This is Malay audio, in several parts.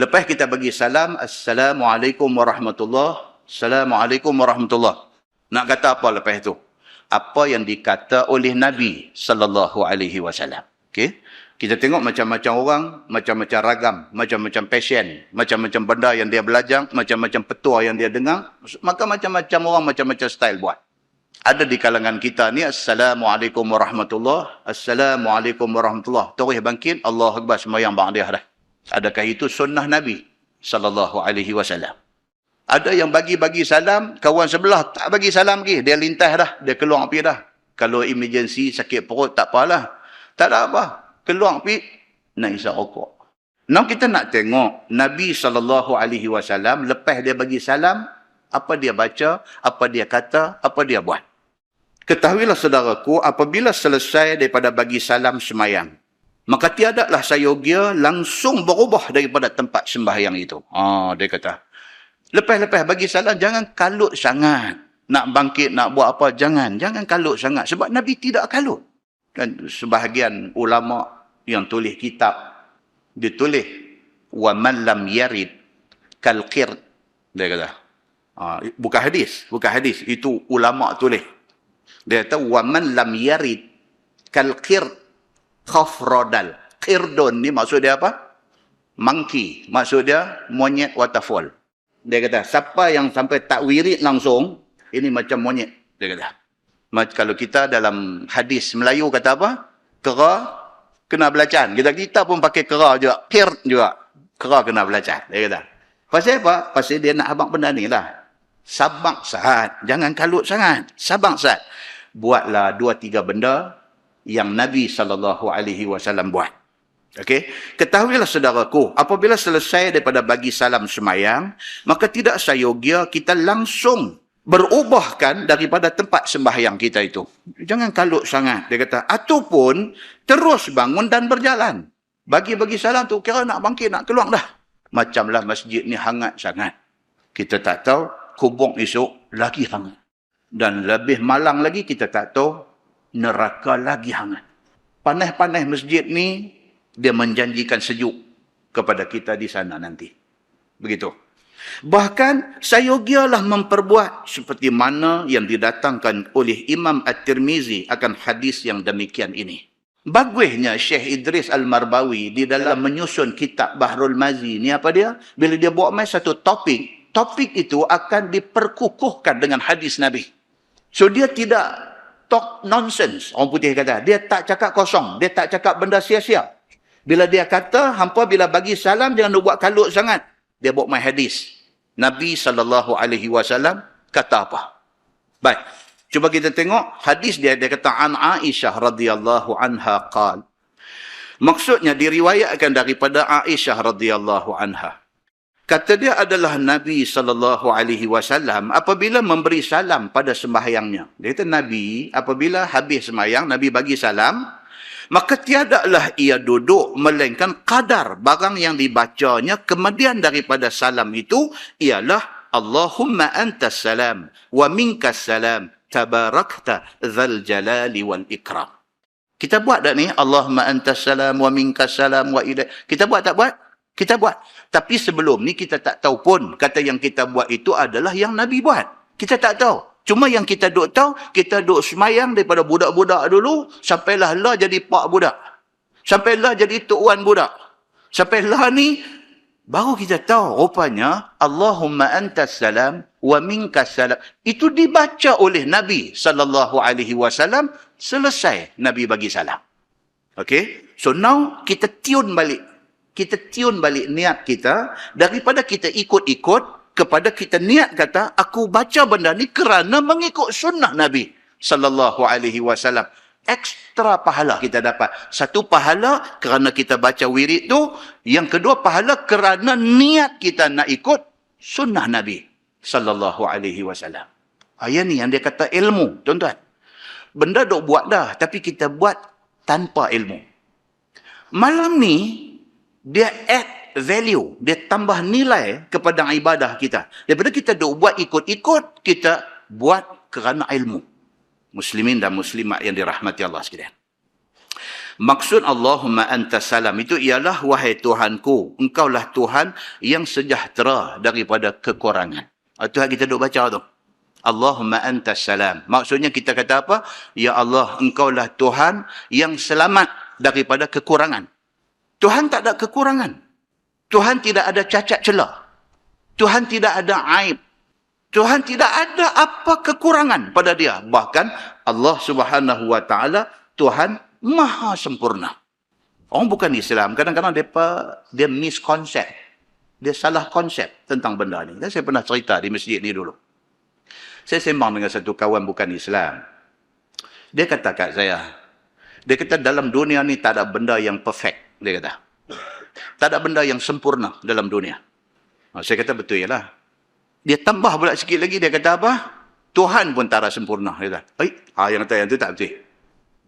Lepas kita bagi salam, Assalamualaikum warahmatullahi. Assalamualaikum warahmatullahi. Nak kata apa lepas itu? Apa yang dikata oleh Nabi sallallahu alaihi wasallam. Okey? Kita tengok macam-macam orang, macam-macam ragam, macam-macam passion, macam-macam benda yang dia belajar, macam-macam petua yang dia dengar, maka macam-macam orang, macam-macam style buat. Ada di kalangan kita ni, Assalamualaikum warahmatullahi, Assalamualaikum warahmatullahi. Terus bangkit, Allahu Akbar, sembahyang ba'diyah dah. Adakah itu sunnah Nabi sallallahu alaihi wasallam? Ada yang bagi salam, kawan sebelah tak bagi salam lagi. Dia lintas dah, dia keluar pergi dah. Kalau emergency, sakit perut, tak apalah. Tak ada apa. Keluar pergi, nak isap rokok. Now kita nak tengok Nabi SAW, lepas dia bagi salam, apa dia baca, apa dia kata, apa dia buat. Ketahuilah saudaraku, apabila selesai daripada bagi salam semayang, maka tiadalah sayogia langsung berubah daripada tempat sembahyang itu. Dia kata, lepas-lepas bagi salam, jangan kalut sangat. Nak bangkit, nak buat apa, jangan kalut sangat. Sebab Nabi tidak kalut. Dan sebahagian ulama yang tulis kitab, dia tulis, wa man lam yarid kal qird. Dia kata, bukan hadis. Itu ulama tulis. Dia kata, wa man lam yarid kal qird khafradal. Qirdun ni maksud dia apa? Monkey. Maksud dia monyet waterfall. Dia kata, siapa yang sampai tak wirid langsung, ini macam monyet. Dia kata. Kalau kita dalam hadis Melayu kata apa? Kera kena belacan. Kita pun pakai kera juga. Kir juga. Kera kena belacan. Dia kata. Pasal apa? Pasal dia nak abang benda ni lah. Sabak saat. Jangan kalut sangat. Sabak saat. Buatlah 2-3 benda yang Nabi SAW buat. Okey, ketahuilah saudaraku, apabila selesai daripada bagi salam semayang, maka tidak sayogia kita langsung berubahkan daripada tempat sembahyang kita itu. Jangan kalut sangat, dia kata. Ataupun terus bangun dan berjalan. Bagi salam tu, kira nak bangkit, nak keluar dah. Macamlah masjid ni hangat sangat. Kita tak tahu, kubur esok lagi hangat. Dan lebih malang lagi, kita tak tahu, neraka lagi hangat. Panas-panas masjid ni, dia menjanjikan sejuk kepada kita di sana nanti. Begitu. Bahkan sayogialah memperbuat seperti mana yang didatangkan oleh Imam At-Tirmizi akan hadis yang demikian ini. Bagusnya Syekh Idris Al-Marbawi di dalam menyusun kitab Bahrul Mazi ni apa dia? Bila dia buat main satu topik itu akan diperkukuhkan dengan hadis Nabi. So dia tidak talk nonsense, orang putih kata. Dia tak cakap kosong, dia tak cakap benda sia-sia. Bila dia kata, hampa bila bagi salam, jangan buat kalut sangat. Dia buat main hadis. Nabi SAW kata apa? Baik. Cuba kita tengok hadis dia. Dia kata, An Aisyah radhiyallahu anha qal. Maksudnya diriwayatkan daripada Aisyah radhiyallahu anha. Kata dia adalah Nabi SAW apabila memberi salam pada sembahyangnya. Dia kata Nabi, apabila habis sembahyang, Nabi bagi salam, maka tiadalah ia duduk melainkan kadar barang yang dibacanya kemudian daripada salam itu ialah Allahumma antas salam wa minkas salam tabarakta dzal jalali wal ikram. Kita buat tak ni? Allahumma antas salam wa minkas salam wa ilaik. Kita buat tak buat? Kita buat. Tapi sebelum ni kita tak tahu pun kata yang kita buat itu adalah yang Nabi buat. Kita tak tahu. Cuma yang kita duk tahu, kita duk semayang daripada budak-budak dulu, sampailah lah jadi pak budak. Sampailah jadi tok wan budak. Sampailah ni, baru kita tahu rupanya, Allahumma antas salam wa minkas salam. Itu dibaca oleh Nabi SAW selesai Nabi bagi salam. Okay? So now, kita tune balik. Kita tune balik niat kita, daripada kita ikut-ikut, kepada kita niat kata, aku baca benda ni kerana mengikut sunnah Nabi SAW. Ekstra pahala kita dapat. Satu pahala kerana kita baca wirid tu. Yang kedua pahala kerana niat kita nak ikut sunnah Nabi SAW. Ayat ni yang dia kata ilmu, tuan-tuan. Benda duk buat dah, tapi kita buat tanpa ilmu. Malam ni, dia add value, dia tambah nilai kepada ibadah kita. Daripada kita duk buat ikut-ikut, kita buat kerana ilmu. Muslimin dan muslimat yang dirahmati Allah sekalian. Maksud Allahumma anta salam itu ialah, wahai Tuhanku, engkaulah Tuhan yang sejahtera daripada kekurangan. Itu yang kita duk baca tu. Allahumma anta salam. Maksudnya kita kata apa? Ya Allah, engkaulah Tuhan yang selamat daripada kekurangan. Tuhan tak ada kekurangan. Tuhan tidak ada cacat celah. Tuhan tidak ada aib. Tuhan tidak ada apa kekurangan pada dia. Bahkan Allah Subhanahu wa taala Tuhan maha sempurna. Orang bukan Islam kadang-kadang dia miskonsep. Dia salah konsep tentang benda ni. Dan saya pernah cerita di masjid ni dulu. Saya sembang dengan satu kawan bukan Islam. Dia kata kat saya, dia kata dalam dunia ni tak ada benda yang perfect, dia kata. Tak ada benda yang sempurna dalam dunia. Saya kata betul je lah. Dia tambah pula sikit lagi, dia kata apa? Tuhan pun tak ada sempurna. Dia kata, yang kata yang tu tak betul.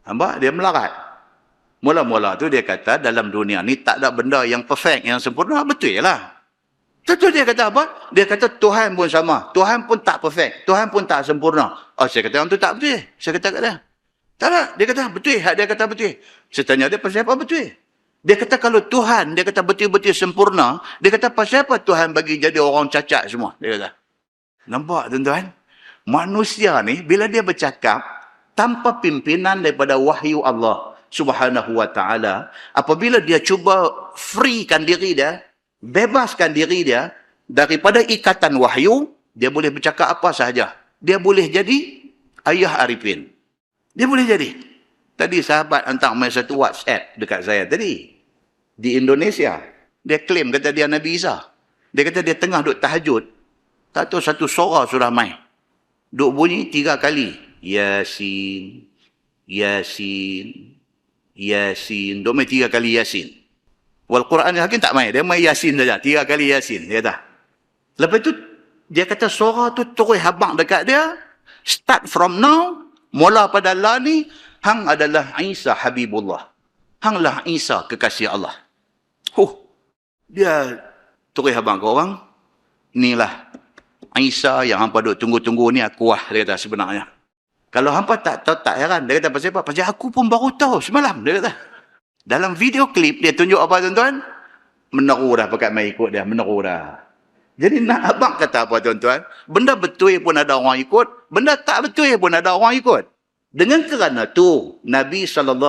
Nampak? Dia melarat. Mula-mula tu dia kata, dalam dunia ni tak ada benda yang perfect, yang sempurna. Betul je lah. Tentu dia kata apa? Dia kata Tuhan pun sama. Tuhan pun tak perfect. Tuhan pun tak sempurna. Saya kata yang tu tak betul. Saya kata kat dia. Tak ada. Dia kata betul. Dia kata betul. Saya tanya dia, pasal apa betul? Dia kata kalau Tuhan, dia kata betul-betul sempurna, dia kata pasal apa Tuhan bagi jadi orang cacat semua? Dia kata. Nampak tuan-tuan? Manusia ni, bila dia bercakap, tanpa pimpinan daripada wahyu Allah Subhanahu wa ta'ala, apabila dia cuba freekan diri dia, bebaskan diri dia daripada ikatan wahyu, dia boleh bercakap apa sahaja. Dia boleh jadi Ayah Arifin. Dia boleh jadi. Tadi sahabat hantar main satu WhatsApp dekat saya tadi. Di Indonesia. Dia claim kata dia Nabi Isa. Dia kata dia tengah duk tahajud. Tak tahu satu suara sudah main. Duk bunyi 3 kali. Yasin. Yasin. Yasin. Duk main 3 kali Yasin. Wal Quran Hakim tak main. Dia main Yasin saja. 3 kali Yasin. Dia kata. Lepas tu, dia kata suara tu terus habang dekat dia. Start from now. Mula pada lah ni. Hang adalah Isa Habibullah. Hanglah Isa kekasih Allah. Dia terus habang ke orang. Inilah Isa yang hampa duk tunggu-tunggu ni aku dia kata sebenarnya. Kalau hampa tak tahu, tak heran. Dia kata pasal apa? Pasal aku pun baru tahu semalam. Dia kata. Dalam video klip dia tunjuk apa tuan-tuan? Meneru dah pakat main ikut dia. Meneru dah. Jadi nak abang kata apa tuan-tuan? Benda betul pun ada orang ikut. Benda tak betul pun ada orang ikut. Dengan kerana tu, Nabi SAW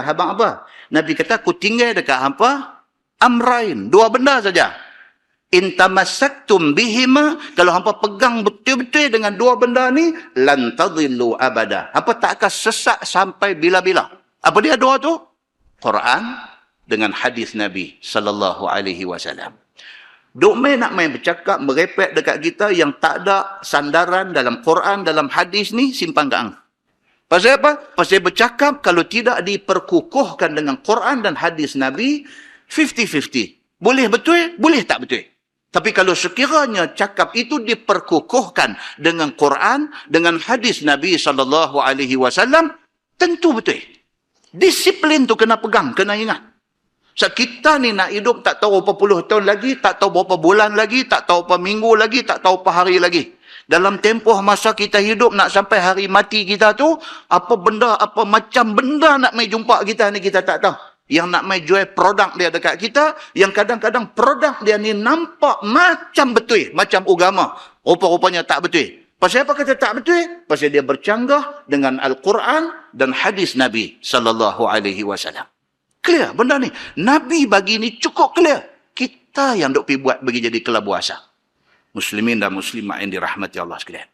abang apa? Nabi kata, aku tinggal dekat hampa, amrain, 2 benda saja. In tamassaktum bihima, kalau hampa pegang betul-betul dengan 2 benda ni, lan tadhillu abada. Hampa tak akan sesat sampai bila-bila. Apa dia 2 tu? Quran dengan hadis Nabi SAW. Duk main nak main bercakap, merepek dekat kita yang tak ada sandaran dalam Quran, dalam hadis ni, simpan gang. Pasal apa? Pasal bercakap kalau tidak diperkukuhkan dengan Quran dan hadis Nabi, 50-50. Boleh betul, boleh tak betul. Tapi kalau sekiranya cakap itu diperkukuhkan dengan Quran, dengan hadis Nabi SAW, tentu betul. Disiplin tu kena pegang, kena ingat. So, kita ni nak hidup tak tahu berapa puluh tahun lagi, tak tahu berapa bulan lagi, tak tahu berapa minggu lagi, tak tahu berapa hari lagi. Dalam tempoh masa kita hidup nak sampai hari mati kita tu, apa benda, apa macam benda nak mai jumpa kita ni kita tak tahu. Yang nak mai jual produk dia dekat kita, yang kadang-kadang produk dia ni nampak macam betul, macam agama. Rupa-rupanya tak betul. Pasal apa kata tak betul? Pasal dia bercanggah dengan Al-Quran dan hadis Nabi SAW. Clear benda ni. Nabi bagi ni cukup clear. Kita yang duk pergi buat bagi jadi kelabuasa. Muslimin dan muslimat yang dirahmati Allah sekalian.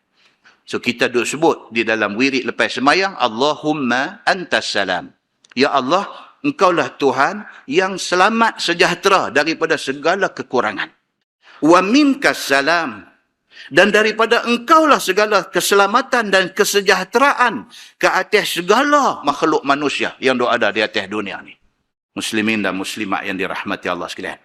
So kita duk sebut di dalam wirid lepas semayang, Allahumma antas salam. Ya Allah, engkaulah Tuhan yang selamat sejahtera daripada segala kekurangan. Wa minkas salam. Dan daripada engkaulah segala keselamatan dan kesejahteraan ke atas segala makhluk manusia yang ada di atas dunia ni. Muslimin dan muslimat yang dirahmati Allah sekalian.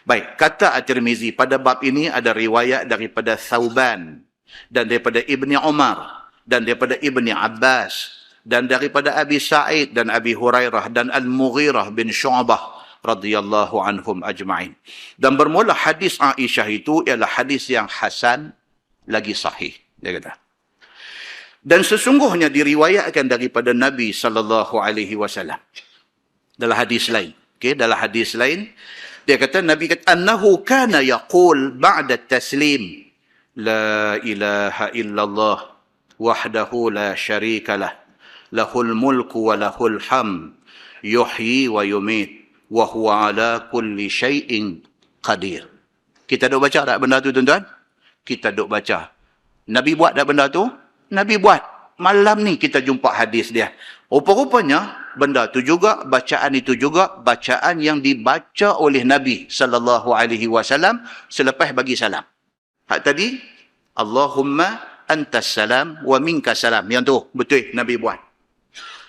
Baik, kata At-Tirmizi pada bab ini ada riwayat daripada Thauban dan daripada Ibni Umar dan daripada Ibni Abbas dan daripada Abi Sa'id dan Abi Hurairah dan Al-Mughirah bin Syu'bah radhiyallahu anhum ajma'in. Dan bermula hadis Aisyah itu ialah hadis yang hasan lagi sahih. Dia kata, Dan sesungguhnya diriwayatkan daripada Nabi sallallahu alaihi wasallam dalam hadis lain. Okey, dalam hadis lain dia kata, Nabi kata, annahu kana yaqul ba'da taslim, la ilaha illallah wahdahu la syarika lah, lahul mulku wa lahul ham, yuhyi wa yumit, wa huwa ala kulli syai'in qadir. Kita duk baca tak benda tu tuan-tuan? Kita duk baca. Nabi buat tak benda tu? Nabi buat. Malam ni kita jumpa hadis dia. Rupa-rupanya benda tu juga, bacaan itu juga bacaan yang dibaca oleh Nabi sallallahu alaihi wasallam selepas bagi salam. Hak tadi, Allahumma antas salam wa minkas salam. Yang tu betul Nabi buat.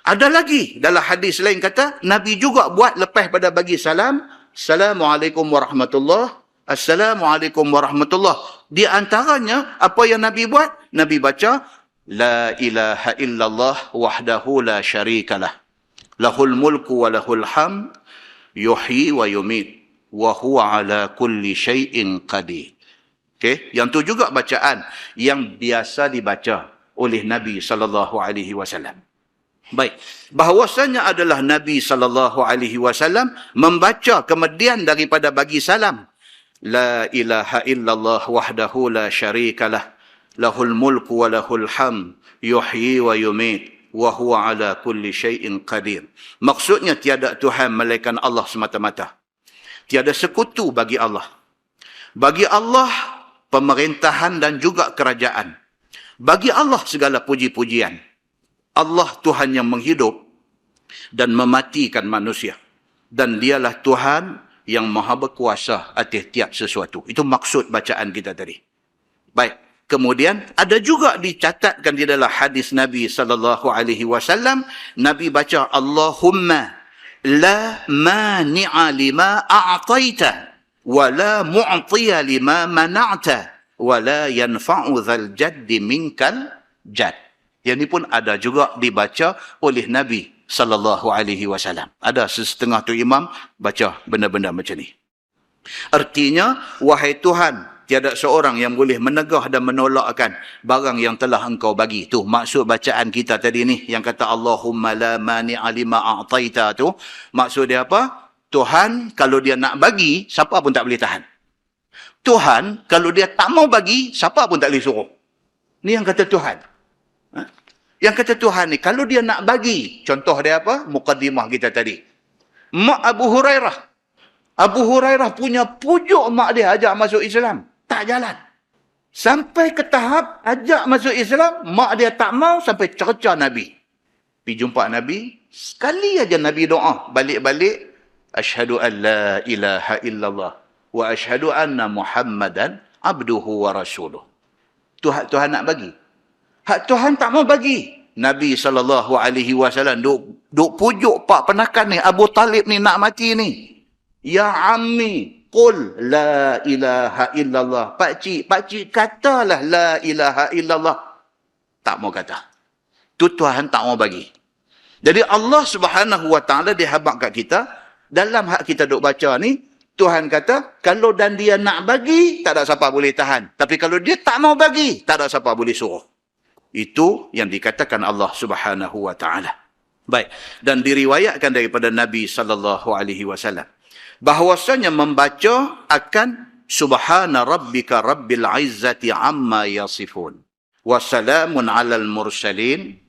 Ada lagi dalam hadis lain kata, Nabi juga buat lepas pada bagi salam, Assalamualaikum warahmatullahi, Assalamualaikum warahmatullahi. Di antaranya, apa yang Nabi buat? Nabi baca, La ilaha illallah wahdahu la syarikalah, lahul mulku wa lahul ham, yuhyi wa yumit, wa huwa ala kulli syai'in qadir. Okay? Yang tu juga bacaan yang biasa dibaca oleh Nabi sallallahu alaihi wasallam. Baik, bahawasanya adalah Nabi sallallahu alaihi wasallam membaca kemudian daripada bagi salam, La ilaha illallah wahdahu la syarikalah, lahul mulku wa lahul ham, yuhyi wa yumit, wa huwa ala kulli syai'in qadir. Maksudnya tiada Tuhan melainkan Allah semata-mata. Tiada sekutu bagi Allah. Bagi Allah pemerintahan dan juga kerajaan. Bagi Allah segala puji-pujian. Allah Tuhan yang menghidup dan mematikan manusia. Dan dialah Tuhan yang maha berkuasa atas tiap sesuatu. Itu maksud bacaan kita tadi. Baik. Kemudian ada juga dicatatkan di dalam hadis Nabi sallallahu alaihi wasallam, Nabi baca Allahumma la mani'a lima a'taita wa la mu'tiya lima mana'ta wa la yanfa'u dzal jaddi minkal jadd. Yang ini pun ada juga dibaca oleh Nabi sallallahu alaihi wasallam. Ada setengah tu imam baca benda-benda macam ni. Artinya, wahai Tuhan, tiada seorang yang boleh menegah dan menolakkan barang yang telah engkau bagi. Tu maksud bacaan kita tadi ni. Yang kata Allahumma la mani'a lima a'taita tu. Maksud dia apa? Tuhan kalau dia nak bagi, siapa pun tak boleh tahan. Tuhan kalau dia tak mau bagi, siapa pun tak boleh suruh. Ni yang kata Tuhan. Yang kata Tuhan ni, kalau dia nak bagi, contoh dia apa? Muqaddimah kita tadi. Mak Abu Hurairah. Abu Hurairah punya pujuk mak dia ajak masuk Islam. Tak jalan. Sampai ke tahap ajak masuk Islam, mak dia tak mau sampai cerca Nabi. Pergi jumpa Nabi, sekali aja Nabi doa. Balik-balik, Asyhadu an la ilaha illallah wa asyhadu anna Muhammadan abduhu wa rasuluh. Tuhan nak bagi. Hak Tuhan tak mau bagi. Nabi SAW duk pujuk pak penakan ni, Abu Talib ni nak mati ni. Ya ammi, qul la ilaha illallah. Pakcik katalah la ilaha illallah. Tak mau kata. Tu Tuhan tak mau bagi. Jadi Allah Subhanahu Wa Taala dihabaq kat kita, dalam hak kita duk baca ni, Tuhan kata, kalau dan dia nak bagi, tak ada siapa boleh tahan. Tapi kalau dia tak mau bagi, tak ada siapa boleh suruh. Itu yang dikatakan Allah Subhanahu Wa Taala. Baik, dan diriwayatkan daripada Nabi sallallahu alaihi wasallam bahwasanya membaca akan subhana rabbika rabbil izzati amma yasifun wa salamun alal mursalin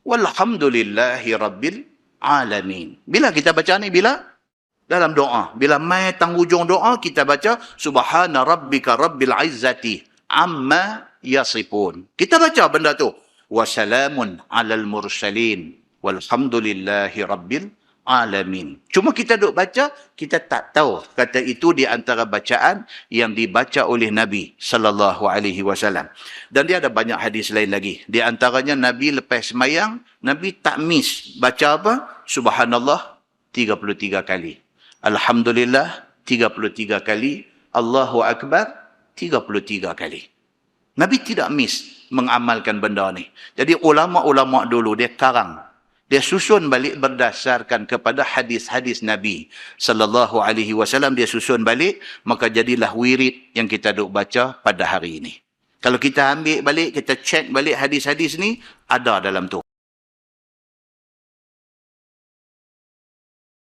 walhamdulillahi rabbil alamin. Bila kita baca ni? Bila dalam doa. Bila mai tang hujung doa kita baca subhana rabbika rabbil izzati amma yasifun. Kita baca benda tu. Wassalamun alal mursalin walhamdulillahi rabbil alamin. Cuma kita duk baca, kita tak tahu kata itu di antara bacaan yang dibaca oleh Nabi sallallahu alaihi wasallam. Dan dia ada banyak hadis lain lagi. Di antaranya Nabi lepas sembahyang, Nabi tak miss baca apa? Subhanallah 33 kali. Alhamdulillah 33 kali. Allahu Akbar 33 kali. Nabi tidak miss mengamalkan benda ni. Jadi ulama-ulama dulu dia karang. Dia susun balik berdasarkan kepada hadis-hadis Nabi sallallahu alaihi wasallam, dia susun balik, maka jadilah wirid yang kita duk baca pada hari ini. Kalau kita ambil balik, kita check balik hadis-hadis ni, ada dalam tu.